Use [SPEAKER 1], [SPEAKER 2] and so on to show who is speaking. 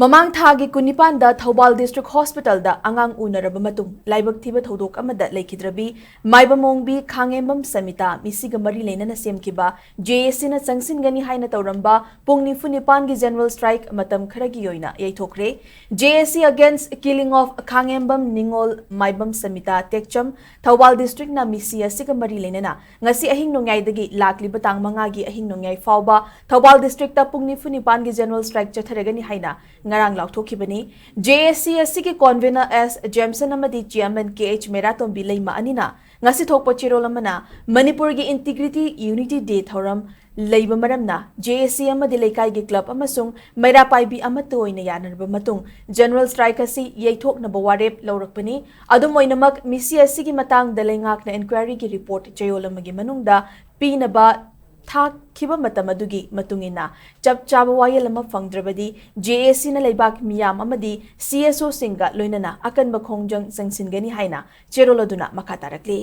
[SPEAKER 1] ꯃꯃꯥꯡ ꯊꯥꯒꯤ ꯀꯨꯟꯅꯤꯄꯥꯟꯗ ꯊꯧꯕꯥꯜ ꯗꯤꯁꯇ꯭ꯔꯤꯛ ꯍꯣꯁꯄꯤꯇꯥꯜꯗ ꯑꯉꯥꯡ ꯎꯅꯔꯕ ꯃꯇꯨꯡ ꯂꯥꯏꯕꯛ ꯊꯤꯕ ꯊꯧꯗꯣꯛ ꯑꯃꯗ ꯂꯩꯈꯤꯗ꯭ꯔꯕꯤ ꯃꯥꯏꯕꯃꯣꯡꯕꯤ ꯈꯥꯡꯉꯦꯝꯕꯝ ꯁꯃꯤꯇꯥ ꯃꯤꯁꯤꯒ ꯃꯔꯤ ꯂꯩꯅꯅ ꯁꯦꯝꯈꯤꯕ JACꯅ ꯆꯪꯁꯤꯟꯒꯅꯤ ꯍꯥꯏꯅ ꯇꯧꯔꯝꯕ ꯄꯨꯡ 94ꯒꯤ ꯖꯦꯅꯔꯦꯜ ꯁ꯭ꯇ꯭ꯔꯥꯏꯛ ꯃꯇꯝ ꯈꯔꯒꯤ ꯑꯣꯏꯅ ꯌꯩꯊꯣꯛꯈ꯭ꯔꯦ꯫ JAC against killing of Khangembam Ningol Maibam Samita Tekcham Thoubal ꯗꯤꯁꯇ꯭ꯔꯤꯛꯅ ꯃꯤꯁꯤ ꯑꯁꯤꯒ ꯃꯔꯤ ꯂꯩꯅꯅ ꯉꯁꯤ ꯑꯍꯤꯡ ꯅꯣꯡꯌꯥꯏꯗꯒꯤ ꯂꯥꯛꯂꯤꯕ ꯇꯥꯡ 5ꯒꯤ ꯑꯍꯤꯡ ꯅꯣꯡꯌꯥꯏ ꯐꯥꯎꯕ ꯊꯧꯕꯥꯜ ꯗꯤꯁꯇ꯭ꯔꯤꯛꯇ ꯄꯨꯡ 94ꯒꯤ ꯖꯦꯅꯔꯦल ꯁ꯭ꯇ꯭राइक ꯆꯠꯊꯔꯒꯅꯤ ꯍꯥꯏꯅ ngarang lauthokhibani JAC asigi convener S Jameson amadi chairman KH Meratombi leima anina ngasi thokpa chirol amana Manipur gi integrity unity day thoram leiba maramna JAC amadi leikai gi club amasung Maira Paibi amatu oina yanarba matung general strike asi yeithokna bawarep laurakpani adum oinamak misi asigi matang dalengak na inquiry gi report chayol amagi manungda pinaba थाखिबा मतम अदुगी मतुंगिना चप चाबा vial अमा फंगद्रबदी JAC ना लेबाक मियाम अमदी CSO सिंगा लोइनना अकनबा खोंजंग संगसिनगनी हाइना चेरोल अदुना मखा तारकली।